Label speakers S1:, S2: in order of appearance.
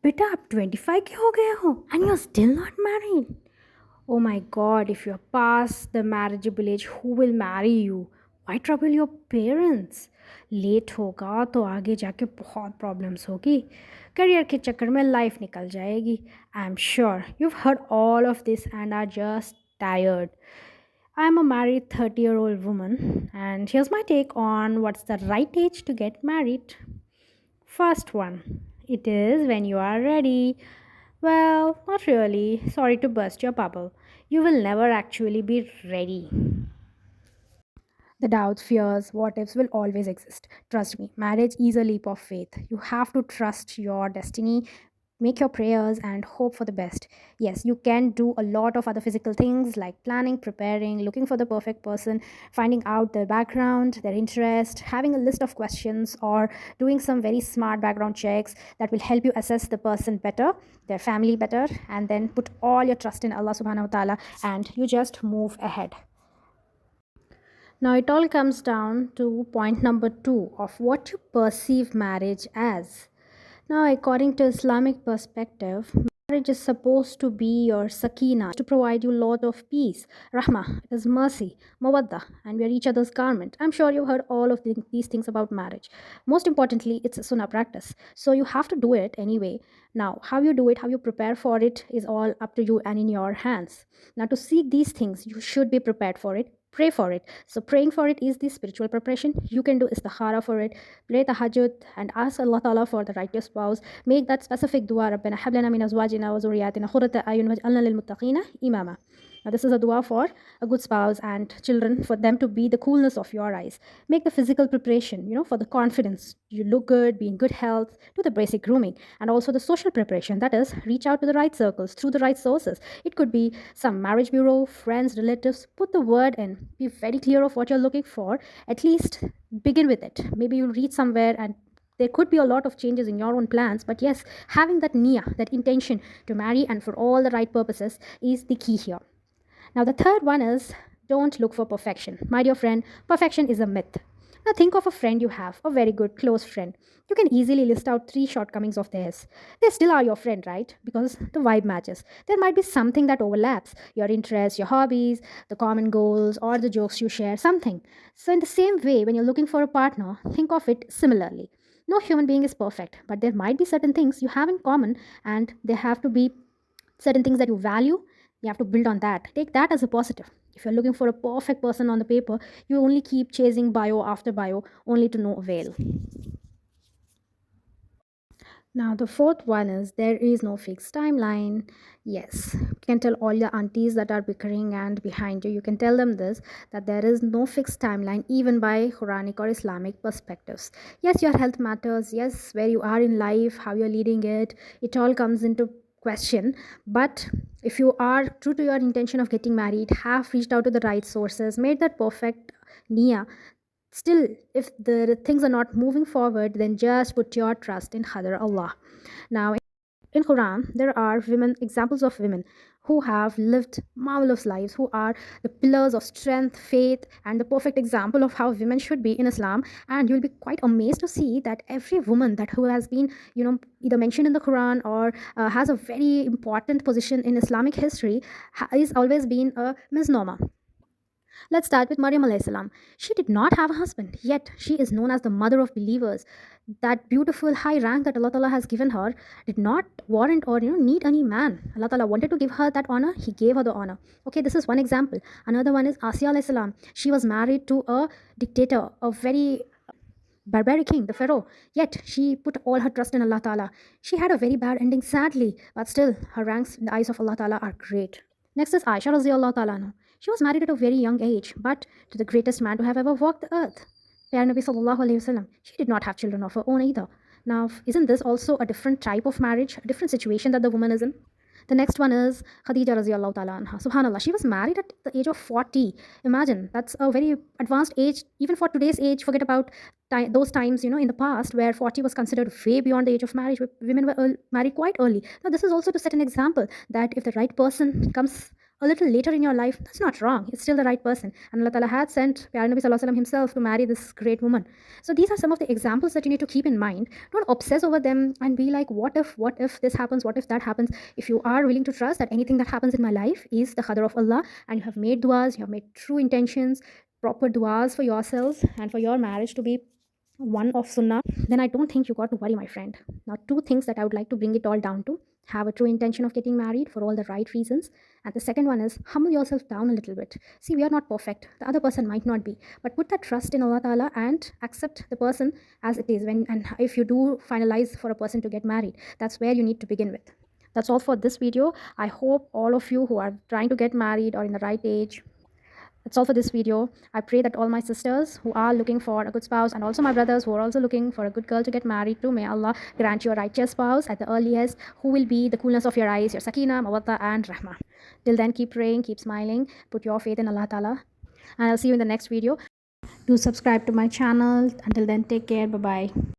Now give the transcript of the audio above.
S1: बेटा आप 25 के हो गए हो and you're still not married. Oh my god, if you're past the marriageable age, who will marry you? Why trouble your parents? Late होगा तो आगे जाके बहुत प्रॉब्लम्स होगी. करियर के चक्कर में लाइफ निकल जाएगी. I am sure you've heard all of this and are just tired. I'm a married 30-year-old woman, and here's my take on what's the right age to get married. First one, it is when you are ready. Well, not really. Sorry to burst your bubble. You will never actually be ready. The doubts, fears, what ifs will always exist. Trust me, marriage is a leap of faith. You have to trust your destiny, make your prayers, and hope for the best. Yes, you can do a lot of other physical things like planning, preparing, looking for the perfect person, finding out their background, their interest, having a list of questions, or doing some very smart background checks that will help you assess the person better, their family better, and then put all your trust in Allah subhanahu wa ta'ala and you just move ahead. Now, it all comes down to point number two of what you perceive marriage as. Now, according to Islamic perspective, marriage is supposed to be your sakina, to provide you lot of peace. Rahmah is mercy, mawadda, and we are each other's garment. I'm sure you've heard all of these things about marriage. Most importantly, it's a sunnah practice. So you have to do it anyway. Now, how you do it, how you prepare for it is all up to you and in your hands. Now, to seek these things, you should be prepared for it. Pray for it. So praying for it is the spiritual preparation. You can do istikhara for it, pray tahajjud and ask Allah Ta'ala for the righteous spouse. Make that specific dua, Rabbana hablana min azwajina wa zurriyatina khurrata ayun waj'alna lil muttaqina imama. Now, this is a dua for a good spouse and children, for them to be the coolness of your eyes. Make the physical preparation, for the confidence. You look good, be in good health, do the basic grooming. And also the social preparation, that is, reach out to the right circles through the right sources. It could be some marriage bureau, friends, relatives. Put the word in. Be very clear of what you're looking for. At least begin with it. Maybe you'll reach somewhere and there could be a lot of changes in your own plans, but yes, having that niyyah, that intention to marry and for all the right purposes is the key here. Now, the third one is don't look for perfection. My dear friend, perfection is a myth. Now, think of a friend you have, a very good, close friend. You can easily list out three shortcomings of theirs. They still are your friend, right? Because the vibe matches. There might be something that overlaps your interests, your hobbies, the common goals, or the jokes you share, something. So, in the same way, when you're looking for a partner, think of it similarly. No human being is perfect, but there might be certain things you have in common, and there have to be certain things that you value. You have to build on that. Take that as a positive. If you're looking for a perfect person on the paper, you only keep chasing bio after bio, only to no avail. Now, the fourth one is there is no fixed timeline. Yes, you can tell all your aunties that are bickering and behind you, you can tell them this, that there is no fixed timeline, even by Quranic or Islamic perspectives. Yes, your health matters. Yes, where you are in life, how you're leading it all comes into question. But if you are true to your intention of getting married, have reached out to the right sources, made that perfect niyyah, still, if the things are not moving forward, then just put your trust in Hadar Allah. Now, in Quran, there are women, examples of women who have lived marvelous lives, who are the pillars of strength, faith, and the perfect example of how women should be in Islam. And you'll be quite amazed to see that every woman that who has been, either mentioned in the Quran or has a very important position in Islamic history, is always been a misnomer. Let's start with Maryam alayhi salam. She did not have a husband, yet she is known as the mother of believers. That beautiful high rank that Allah Ta'ala has given her did not warrant or need any man. Allah Ta'ala wanted to give her that honor, He gave her the honor. Okay, this is one example. Another one is Asiya alayhi salam. She was married to a dictator, a very barbaric king, the Pharaoh. Yet she put all her trust in Allah Ta'ala. She had a very bad ending, sadly, but still her ranks in the eyes of Allah Ta'ala are great. Next is Aisha Raziallahu Ta'ala anha. She was married at a very young age, but to the greatest man to have ever walked the earth, Fair Nabi Sallallahu Alaihi Wasallam. She did not have children of her own either. Now, isn't this also a different type of marriage, a different situation that the woman is in? The next one is Khadija Raziallahu Ta'ala anha. Subhanallah, she was married at the age of 40. Imagine, that's a very advanced age, even for today's age. Forget about those times, in the past where 40 was considered way beyond the age of marriage, where women were married quite early. Now, this is also to set an example that if the right person comes a little later in your life, that's not wrong. It's still the right person. And Allah Ta'ala had sent Pyara Nabi Sallallahu Alaihi Wasallam himself to marry this great woman. So these are some of the examples that you need to keep in mind. Don't obsess over them and be like, what if this happens? What if that happens? If you are willing to trust that anything that happens in my life is the qadr of Allah, and you have made du'as, you have made true intentions, proper du'as for yourselves and for your marriage to be one of sunnah, then I don't think you got to worry, my friend. Now, two things that I would like to bring it all down to: have a true intention of getting married for all the right reasons. And the second one is humble yourself down a little bit. See, we are not perfect. The other person might not be. But put that trust in Allah Ta'ala and accept the person as it is. And if you do finalize for a person to get married, that's where you need to begin with. That's all for this video. I hope all of you who are trying to get married or in the right age, that's all for this video. I pray that all my sisters who are looking for a good spouse, and also my brothers who are also looking for a good girl to get married to, may Allah grant you a righteous spouse at the earliest, who will be the coolness of your eyes, your sakina, mawadda and rahmah. Till then, keep praying, keep smiling, put your faith in Allah Ta'ala, and I'll see you in the next video. Do subscribe to my channel. Until then, take care. Bye bye.